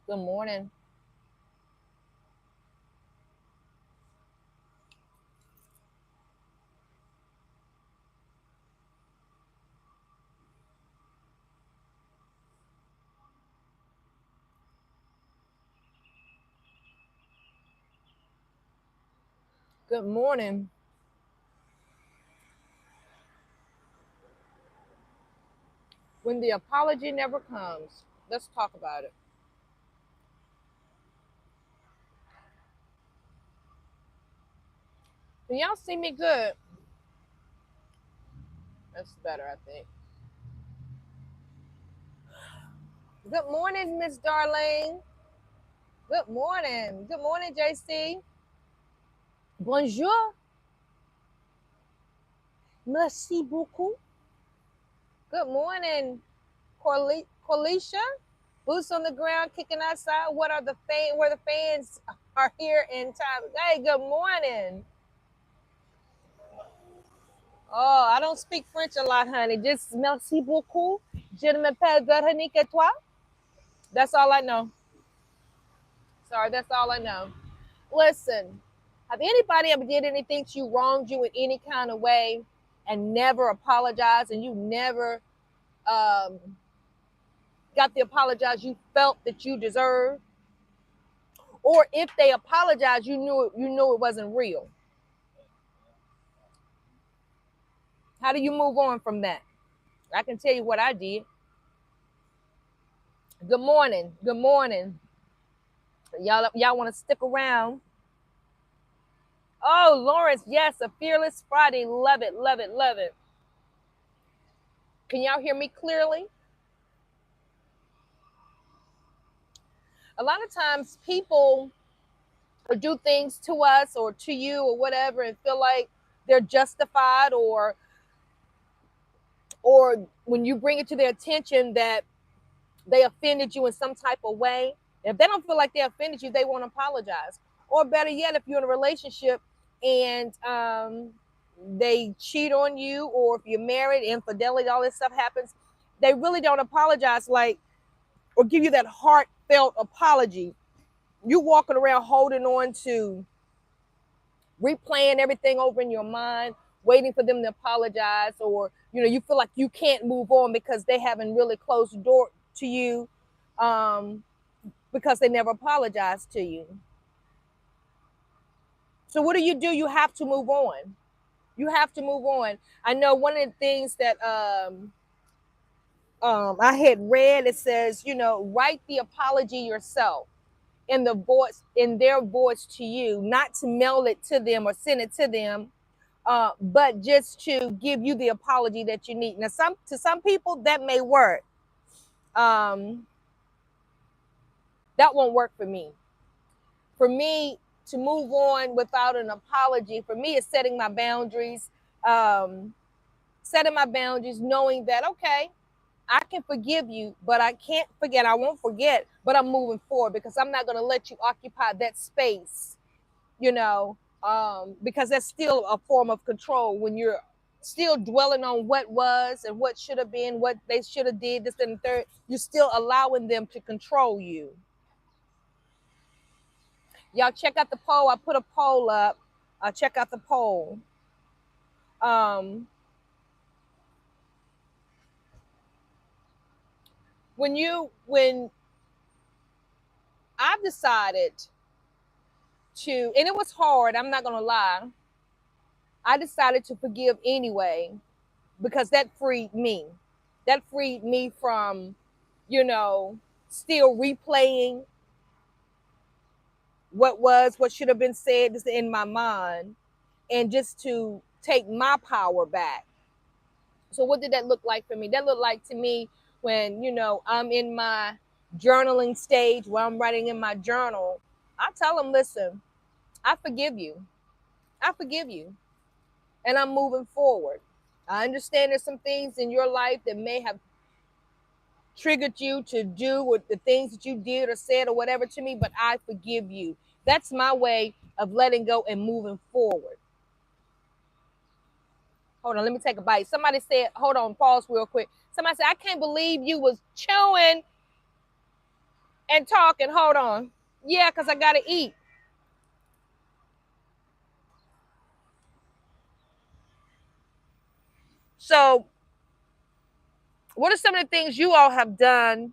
Good morning. Good morning. When the apology never comes, let's talk about it. Can y'all see me good? That's better, I think. Good morning, Miss Darlene. Good morning. Good morning, JC. Bonjour. Merci beaucoup. Good morning, Corlicia. Boots on the ground, kicking outside. What are the fan? Where the fans are here in time? Hey, good morning. Oh, I don't speak French a lot, honey. Just merci beaucoup. Je ne m'appelle Veronique et toi. That's all I know. Sorry, that's all I know. Listen, have anybody ever did anything to you, wronged you in any kind of way, and never apologized, and you never um, got the apologize you felt that you deserved? Or if they apologized, you knew it wasn't real. How do you move on from that? I can tell you what I did. Good morning. Good morning. Y'all want to stick around? Oh, Lawrence, yes, a fearless Friday. Love it, love it, love it. Can y'all hear me clearly? A lot of times people do things to us or to you or whatever and feel like they're justified, or when you bring it to their attention that they offended you in some type of way. If they don't feel like they offended you, they won't apologize. Or better yet, if you're in a relationship and they cheat on you, or if you're married, infidelity, all this stuff happens, they really don't apologize, like, or give you that heartfelt apology. You walking around holding on to, replaying everything over in your mind, waiting for them to apologize, or you feel like you can't move on because they haven't really closed the door to you, um, because they never apologized to you. So what do? You have to move on. You have to move on. I know one of the things that I had read, it says, write the apology yourself in their voice to you, not to mail it to them or send it to them, but just to give you the apology that you need. Now, to some people that may work. Um, that won't work for me. For me to move on without an apology, for me, is setting my boundaries. Um, Setting my boundaries, knowing that, okay, I can forgive you, but I can't forget. I won't forget, but I'm moving forward because I'm not going to let you occupy that space, because that's still a form of control when you're still dwelling on what was and what should have been, what they should have did, this and the third. You're still allowing them to control you. Y'all check out the poll. I put a poll up. Check out the poll. Um, when I've decided to, and it was hard, I'm not gonna lie. I decided to forgive anyway because that freed me. That freed me from, you know, still replaying what should have been said just in my mind, and just to take my power back. So what did that look like for me? That looked like to me when, I'm in my journaling stage where I'm writing in my journal. I tell them, listen, I forgive you. I forgive you. And I'm moving forward. I understand there's some things in your life that may have triggered you to do with the things that you did or said or whatever to me, but I forgive you. That's my way of letting go and moving forward. Hold on, let me take a bite. Somebody said, hold on, pause real quick. Somebody said, I can't believe you was chewing. and talking. Hold on. Yeah, because I got to eat. So, what are some of the things you all have done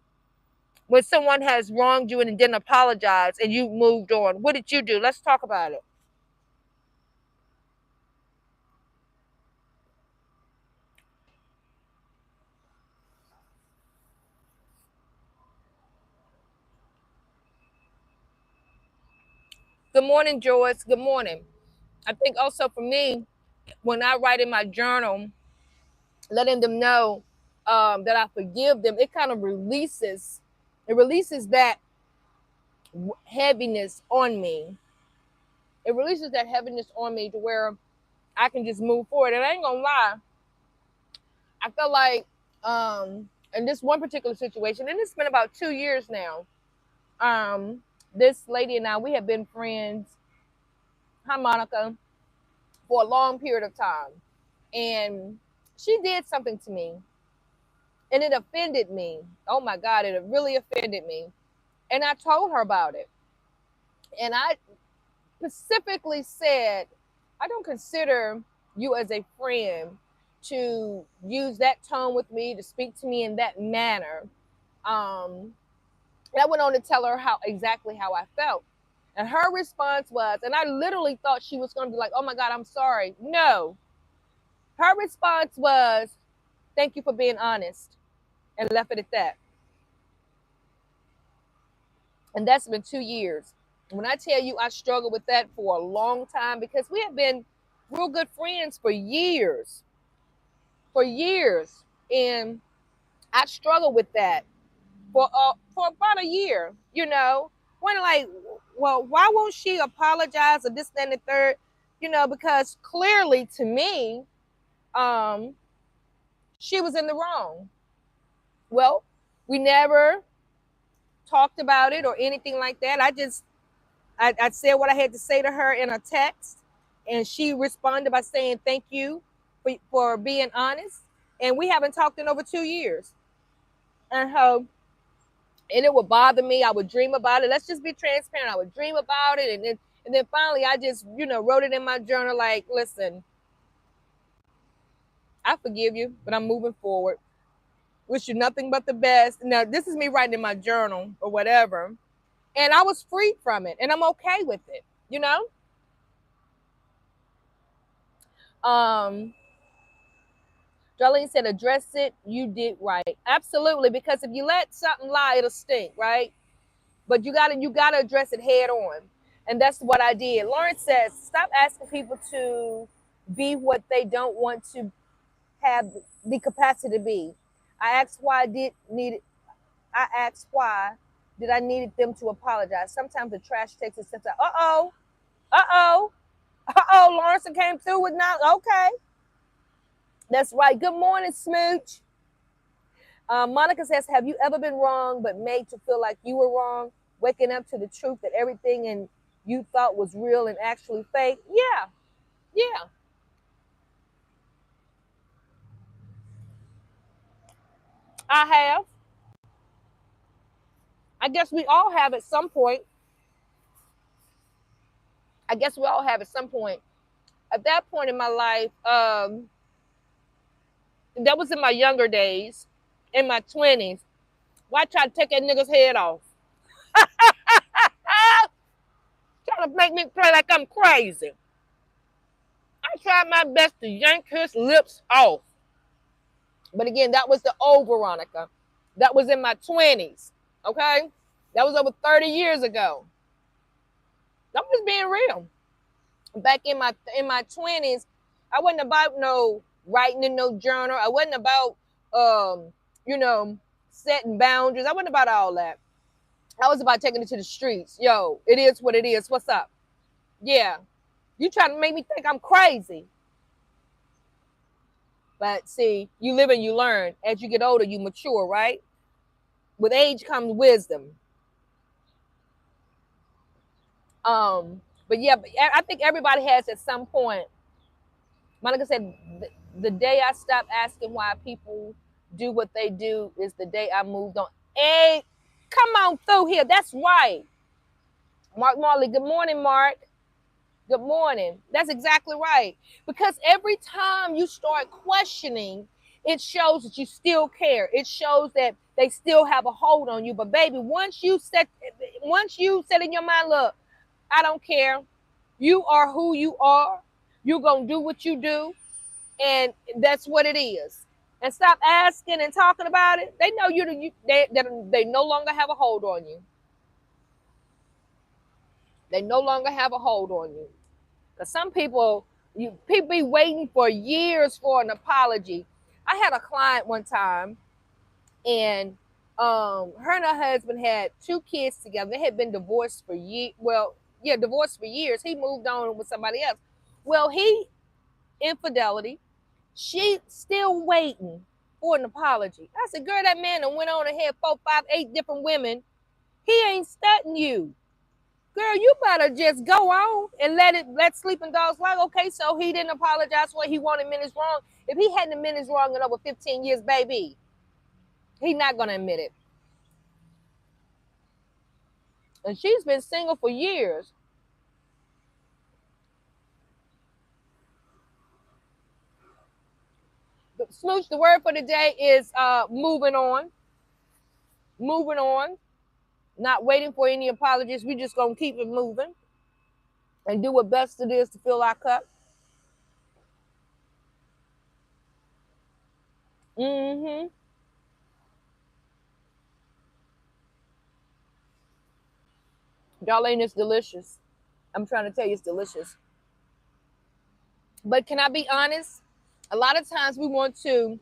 when someone has wronged you and didn't apologize and you moved on? What did you do? Let's talk about it. Good morning, Joyce. Good morning. I think also for me, when I write in my journal, letting them know that I forgive them, it kind of releases that heaviness on me. It releases that heaviness on me to where I can just move forward. And I ain't gonna lie, I felt like in this one particular situation, and it's been about 2 years now. This lady and I, we have been friends, hi Monica, for a long period of time. And she did something to me and it offended me. Oh my God, it really offended me. And I told her about it. And I specifically said, I don't consider you as a friend to use that tone with me, to speak to me in that manner. And I went on to tell her exactly how I felt. And her response was, and I literally thought she was going to be like, oh my God, I'm sorry. No. Her response was, thank you for being honest, and left it at that. And that's been 2 years. When I tell you I struggled with that for a long time because we have been real good friends for years. For years. And I struggled with that for about a year, you know. When like, well, why won't she apologize or this, that, and the third? You know, because clearly to me, um, she was in the wrong. Well, we never talked about it or anything like that. I said what I had to say to her in a text, and she responded by saying thank you for being honest. And we haven't talked in over 2 years. And how and it would bother me. I would dream about it. Let's just be transparent. I would dream about it, and then finally I just wrote it in my journal like, listen, I forgive you, but I'm moving forward. Wish you nothing but the best. Now this is me writing in my journal or whatever, and I was freed from it, and I'm okay with it. You know. Um, Darlene said, address it. You did right. Absolutely. Because if you let something lie, it'll stink, right? But you gotta address it head on. And that's what I did. Lawrence says, stop asking people to be what they don't want to have the capacity to be. I asked why I did need it. I asked why did I needed them to apologize. Sometimes the trash takes a step out. Uh-oh. Uh-oh. Uh-oh. Lawrence came through with not okay. That's right. Good morning, Smooch. Monica says, have you ever been wrong but made to feel like you were wrong? Waking up to the truth that everything and you thought was real and actually fake? Yeah, yeah. I have. I guess we all have at some point. I guess we all have at some point. At that point in my life, that was in my younger days, in my 20s. Why try to take that nigga's head off? Trying to make me play like I'm crazy. I tried my best to yank his lips off. But again, that was the old Veronica. That was in my 20s. Okay? That was over 30 years ago. I'm just being real. Back in my 20s, I wasn't about no writing in no journal. I wasn't about you know, setting boundaries. I wasn't about all that. I was about taking it to the streets. Yo, it is what it is. What's up? Yeah. You trying to make me think I'm crazy. But see, you live and you learn. As you get older, you mature, right? With age comes wisdom. But yeah, I think everybody has at some point. Monica said, the day I stopped asking why people do what they do is the day I moved on. Come on through here. That's right. Mark Marley, good morning, Mark. Good morning. That's exactly right. Because every time you start questioning, it shows that you still care. It shows that they still have a hold on you. But baby, once you set in your mind, look, I don't care. You are who you are. You're gonna do what you do, and that's what it is. And stop asking and talking about it. They know they no longer have a hold on you. They no longer have a hold on you. Because some people be waiting for years for an apology. I had a client one time, and her and her husband had 2 kids together. They had been divorced for years. Well, yeah, divorced for years. He moved on with somebody else. Well, he infidelity. She still waiting for an apology. I said, girl, that man done went on and had 4, 5, 8 different women. He ain't studying you. Girl, you better just go on and let sleeping dogs lie. Okay, so he didn't apologize for what he wanted minutes wrong. If he hadn't admitted minutes wrong in over 15 years, baby, he not gonna admit it. And she's been single for years. But Smooch, the word for the day is moving on. Moving on. Not waiting for any apologies. We just gonna keep it moving and do what best it is to fill our cup. Mm-hmm. Darlene, it's delicious. I'm trying to tell you it's delicious. But can I be honest? A lot of times we want to,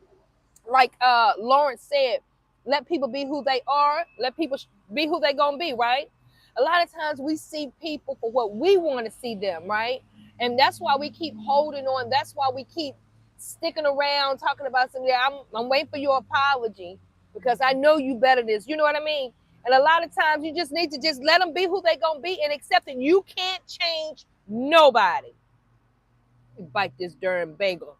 like Lawrence said, let people be who they are, let people be who they gonna be, right? A lot of times we see people for what we want to see them, right? And that's why we keep holding on. That's why we keep sticking around talking about something. I'm waiting for your apology because I know you better this. You know what I mean? And a lot of times you just need to just let them be who they gonna be and accept that you can't change nobody. Bite this darn bagel.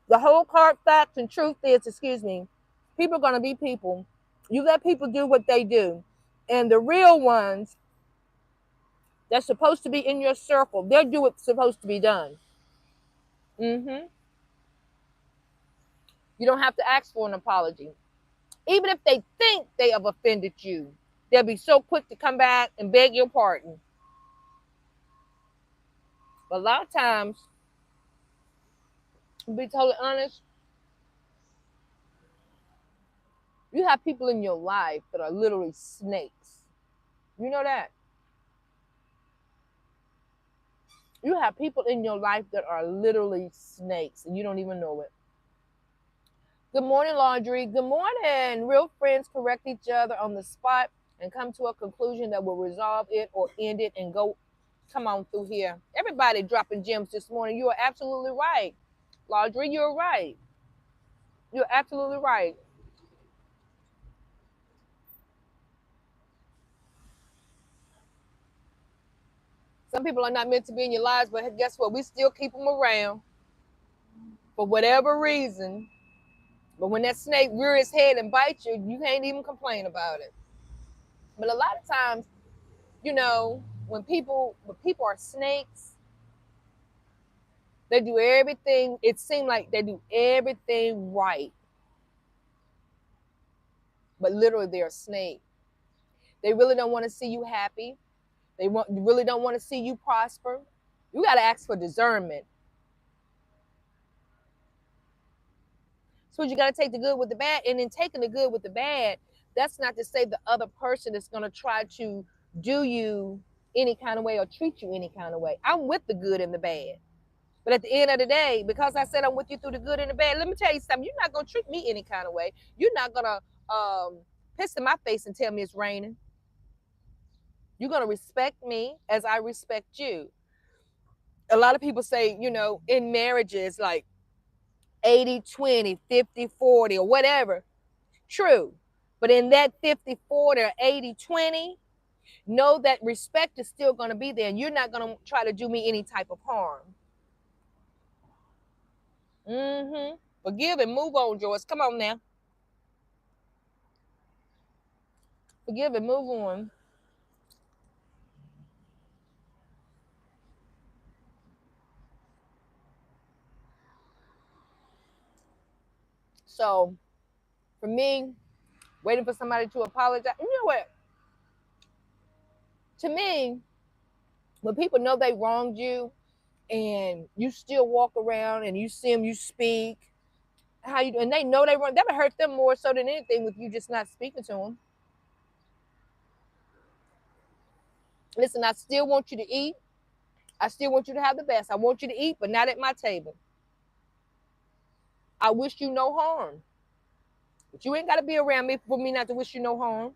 The whole hard fact and truth is, excuse me, people are going to be people. You let people do what they do. And the real ones that's supposed to be in your circle, they'll do what's supposed to be done. Mm-hmm. You don't have to ask for an apology. Even if they think they have offended you, they'll be so quick to come back and beg your pardon. But a lot of times, to be totally honest, you have people in your life that are literally snakes. You know that? You have people in your life that are literally snakes and you don't even know it. Good morning, Laundry. Good morning. Real friends correct each other on the spot and come to a conclusion that will resolve it or end it and go. Come on through here. Everybody dropping gems this morning. You are absolutely right. Laundry, you're right. You're absolutely right. Some people are not meant to be in your lives, but guess what? We still keep them around for whatever reason. But when that snake rear his head and bites you, you can't even complain about it. But a lot of times, you know, when people are snakes, they do everything. It seems like they do everything right, but literally they're a snake. They really don't want to see you happy. Really don't want to see you prosper. You got to ask for discernment. So you got to take the good with the bad, and in taking the good with the bad, that's not to say the other person is going to try to do you any kind of way or treat you any kind of way. I'm with the good and the bad. But at the end of the day, because I said I'm with you through the good and the bad, let me tell you something. You're not going to treat me any kind of way. You're not going to piss in my face and tell me it's raining. You're going to respect me as I respect you. A lot of people say, in marriages, like 80-20, 50-40, or whatever. True. But in that 50-40 or 80-20, know that respect is still going to be there. And you're not going to try to do me any type of harm. Mm-hmm. Forgive and move on, Joyce. Come on now. Forgive and move on. So for me, waiting for somebody to apologize. You know what? To me, when people know they wronged you and you still walk around and you see them, you speak, how you and they know they wrong, that would hurt them more so than anything with you just not speaking to them. Listen, I still want you to eat. I still want you to have the best. I want you to eat, but not at my table. I wish you no harm. But you ain't got to be around me for me not to wish you no harm.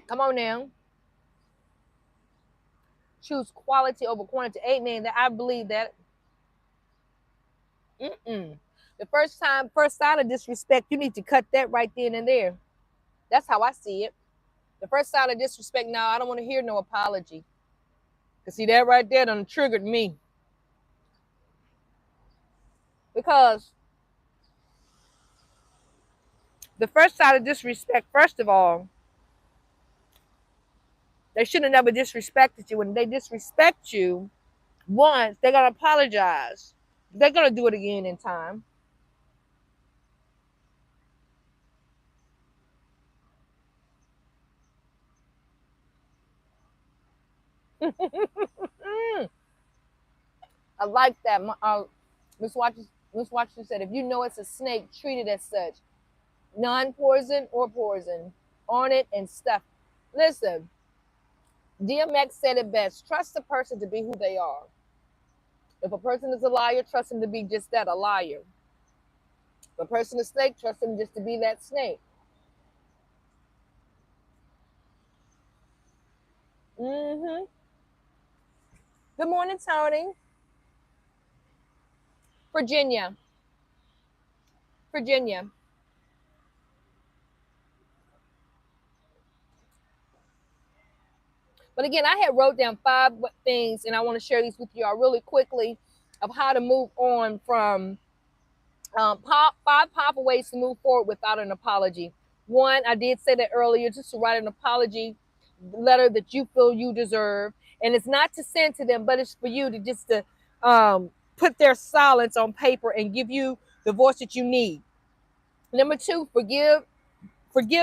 Come on now. Choose quality over quantity. Amen. That I believe that. Mm-mm. The first sign of disrespect, you need to cut that right then and there. That's how I see it. The first sign of disrespect, now I don't want to hear no apology. Cause see that right there done triggered me. Because the first sign of disrespect, first of all, they should have never disrespected you. When they disrespect you once, they're gonna apologize. They're gonna do it again in time. Mm, I like that. Miss Watson, Miss Watson said, if you know it's a snake, treat it as such. Non-poison or poison. On it and stuff. Listen, DMX said it best. Trust the person to be who they are. If a person is a liar, trust him to be just that, a liar. If a person is a snake, trust him just to be that snake. Mm-hmm. Good morning, Tony. Virginia. Virginia. But again, I had wrote down 5 things, and I want to share these with you all really quickly of how to move on from five powerful ways to move forward without an apology. One, I did say that earlier, just to write an apology letter that you feel you deserve, and it's not to send to them, but it's for you to just to put their silence on paper and give you the voice that you need. Number two, forgive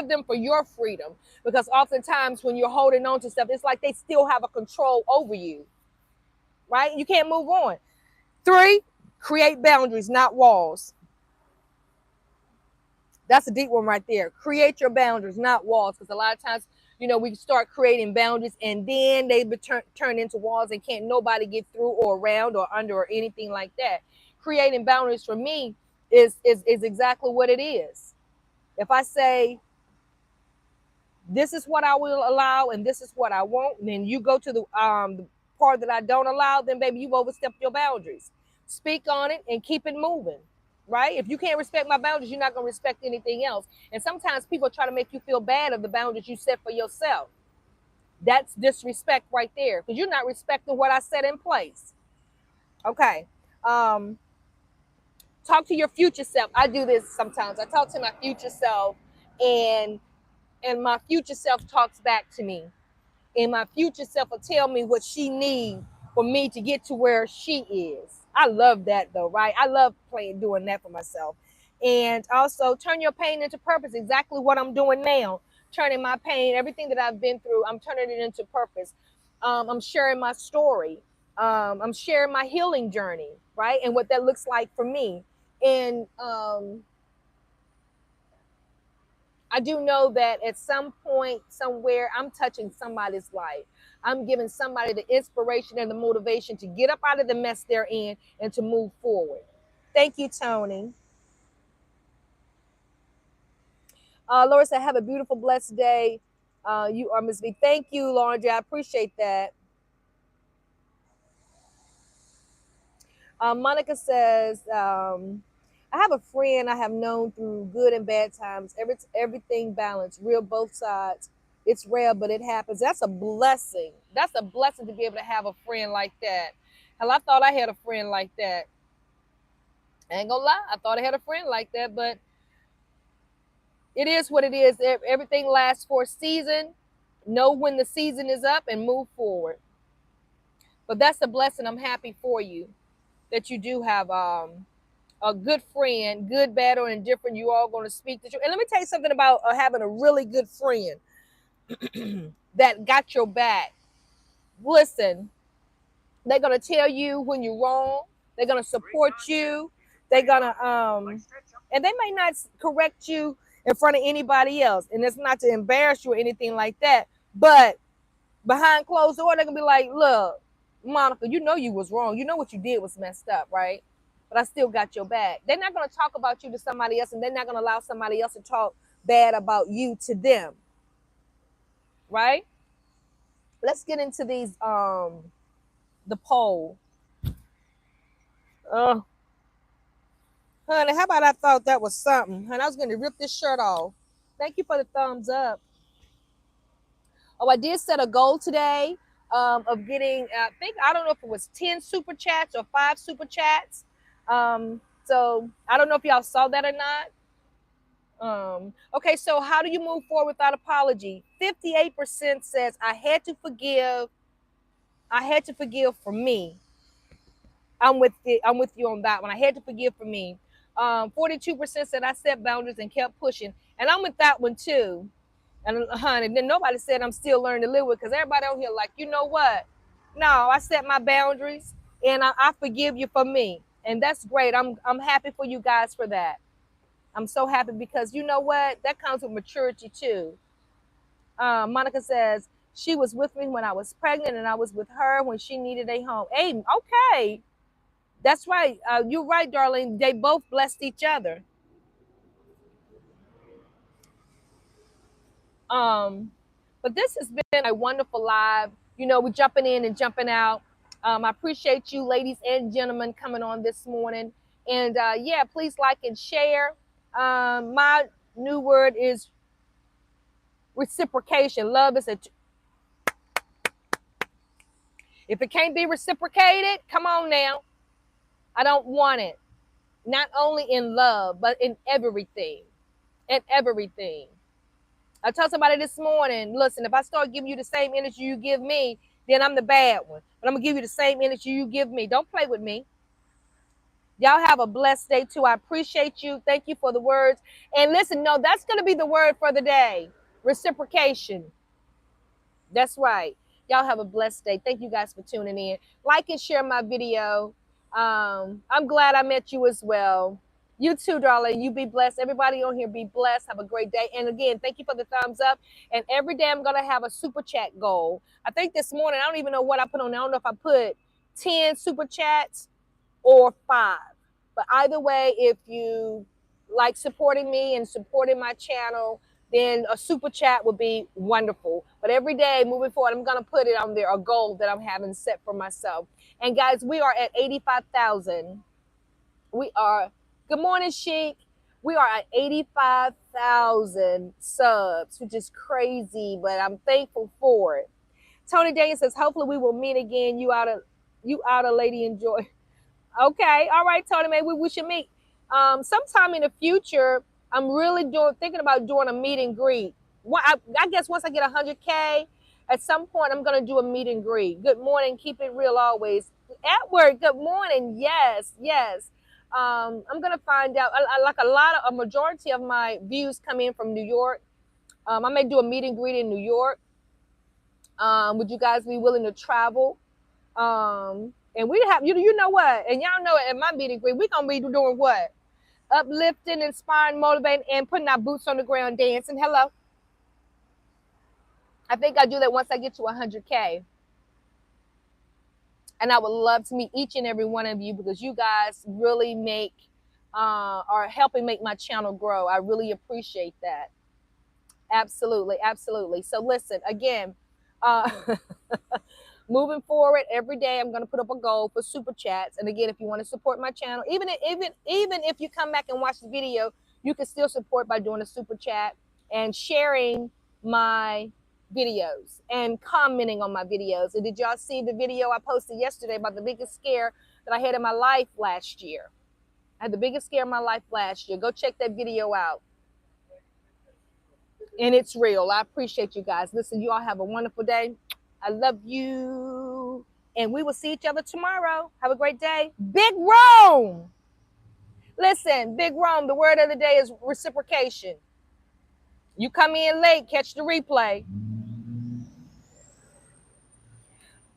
them for your freedom, because oftentimes when you're holding on to stuff, it's like they still have a control over you, right? You can't move on. Three, create boundaries, not walls. That's a deep one right there. Create your boundaries, not walls, because a lot of times, we start creating boundaries and then they turn into walls and can't nobody get through or around or under or anything like that. Creating boundaries for me is exactly what it is. If I say this is what I will allow and this is what I won't, and then you go to the part that I don't allow, then baby, you've overstepped your boundaries. Speak on it and keep it moving. Right? If you can't respect my boundaries, you're not going to respect anything else. And sometimes people try to make you feel bad of the boundaries you set for yourself. That's disrespect right there, because you're not respecting what I set in place. Okay. Um, Talk to your future self. I do this sometimes. I talk to my future self, and my future self talks back to me, and my future self will tell me what she needs for me to get to where she is. I love that though, right? I love doing that for myself. And also turn your pain into purpose. Exactly what I'm doing now. Turning my pain, everything that I've been through, I'm turning it into purpose. I'm sharing my story. I'm sharing my healing journey, right? And what that looks like for me. And I do know that at some point, somewhere, I'm touching somebody's life. I'm giving somebody the inspiration and the motivation to get up out of the mess they're in and to move forward. Thank you, Tony. Laura said, have a beautiful, blessed day. You are Miss B. Thank you, Laundry. I appreciate that. Monica says, I have a friend I have known through good and bad times. Everything balanced, real both sides. It's rare, but it happens. That's a blessing. That's a blessing to be able to have a friend like that. Hell, I thought I had a friend like that. I ain't gonna lie. I thought I had a friend like that, but it is what it is. Everything lasts for a season. Know when the season is up and move forward. But that's a blessing. I'm happy for you that you do have a good friend, good, bad, or indifferent. You all going to speak the truth. And let me tell you something about having a really good friend that got your back. Listen, they're gonna tell you when you're wrong. They're gonna support you. They're gonna and they may not correct you in front of anybody else. And it's not to embarrass you or anything like that. But behind closed door, they're gonna be like, look, Monica, you know you was wrong. You know what you did was messed up, right? But I still got your back. They're not gonna talk about you to somebody else, and they're not gonna allow somebody else to talk bad about you to them. Right? Let's get into these the poll. Oh, honey, how about I thought that was something? Honey, I was gonna rip this shirt off. Thank you for the thumbs up. Oh, I did set a goal today of getting, I don't know if it was 10 super chats or 5 super chats. So I don't know if y'all saw that or not. Okay, so how do you move forward without apology? 58% says I had to forgive. I had to forgive for me. I'm with you on that one. I had to forgive for me. 42% said I set boundaries and kept pushing, and I'm with that one too. And honey, then nobody said I'm still learning to live with, because everybody out here like, you know what? No, I set my boundaries, and I forgive you for me, and that's great. I'm happy for you guys for that. I'm so happy, because you know what? That comes with maturity too. Monica says she was with me when I was pregnant, and I was with her when she needed a home. Hey, okay. That's right. You're right, darling. They both blessed each other. But this has been a wonderful live. You know, we're jumping in and jumping out. I appreciate you, ladies and gentlemen, coming on this morning. And yeah, please like and share. My new word is reciprocation. Love is if it can't be reciprocated, come on now. I don't want it. Not only in love, but in everything. In everything. I told somebody this morning, listen, if I start giving you the same energy you give me, then I'm the bad one. But I'm going to give you the same energy you give me. Don't play with me. Y'all have a blessed day too. I appreciate you. Thank you for the words. And listen, no, that's going to be the word for the day. Reciprocation. That's right. Y'all have a blessed day. Thank you guys for tuning in. Like and share my video. I'm glad I met you as well. You too, darling. You be blessed. Everybody on here be blessed. Have a great day. And again, thank you for the thumbs up. And every day I'm going to have a super chat goal. I think this morning, I don't even know what I put on. I don't know if I put 10 super chats or 5. But either way, if you like supporting me and supporting my channel, then a super chat would be wonderful. But every day moving forward, I'm going to put it on there, a goal that I'm having set for myself. And guys, we are at 85,000. We are, good morning, Chic. We are at 85,000 subs, which is crazy, but I'm thankful for it. Tony Daniel says, hopefully we will meet again. You out of Lady Enjoy. Okay, all right, Tony, maybe we should meet. Sometime in the future, I'm really thinking about doing a meet and greet. Well, I guess once I get 100K, at some point I'm gonna do a meet and greet. Good morning, keep it real always. Edward, good morning. Yes, yes. I'm gonna find out. Like a majority of my views come in from New York. I may do a meet and greet in New York. Would you guys be willing to travel? And we have, you know what? And y'all know it, at my meet and greet, we're gonna be doing what? Uplifting, inspiring, motivating, and putting our boots on the ground, dancing. Hello. I think I'll do that once I get to 100K. And I would love to meet each and every one of you, because you guys really are helping make my channel grow. I really appreciate that. Absolutely, absolutely. So listen, again, moving forward, every day I'm going to put up a goal for super chats. And again, if you want to support my channel, even if you come back and watch the video, you can still support by doing a super chat and sharing my videos and commenting on my videos. And did y'all see the video I posted yesterday about the biggest scare that I had in my life last year? I had the biggest scare in my life last year. Go check that video out. And it's real. I appreciate you guys. Listen, you all have a wonderful day. I love you. And we will see each other tomorrow. Have a great day. Big Rome. Listen, Big Rome, the word of the day is reciprocation. You come in late, catch the replay.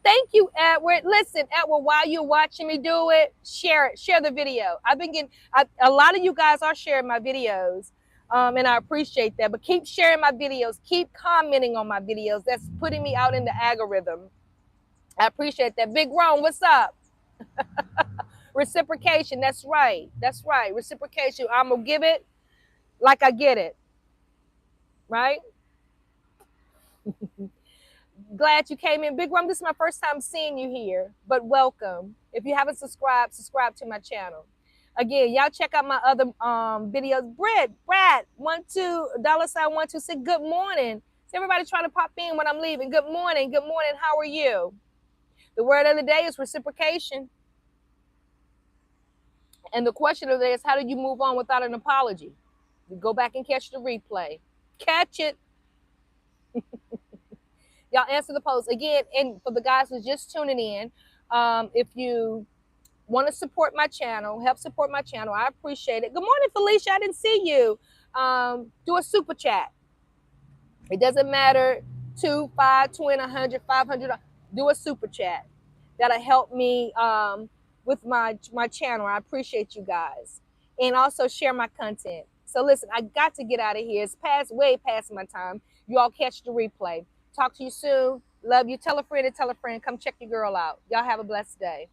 Thank you, Edward. Listen, Edward, while you're watching me do it, share it. Share the video. I've been getting, a lot of you guys are sharing my videos, and I appreciate that. But keep sharing my videos. Keep commenting on my videos. That's putting me out in the algorithm. I appreciate that. Big Ron, what's up? Reciprocation. That's right. That's right. Reciprocation. I'm going to give it like I get it. Right? Glad you came in. Big Rum, this is my first time seeing you here, but welcome. If you haven't subscribed, subscribe to my channel. Again, y'all check out my other videos. Brad, $12.126. Good morning. So everybody trying to pop in when I'm leaving. Good morning. Good morning. How are you? The word of the day is reciprocation. And the question of the day is, how do you move on without an apology? You go back and catch the replay. Catch it. Y'all answer the post again. And for the guys who's just tuning in, if you want to support my channel, help support my channel, I appreciate it. Good morning, Felicia. I didn't see you. Do a super chat. It doesn't matter, 2, 5, 20, 100, 500. Do a super chat. That'll help me with my channel. I appreciate you guys. And also share my content. So listen, I got to get out of here. It's way past my time. You all catch the replay. Talk to you soon. Love you. Tell a friend and tell a friend. Come check your girl out. Y'all have a blessed day.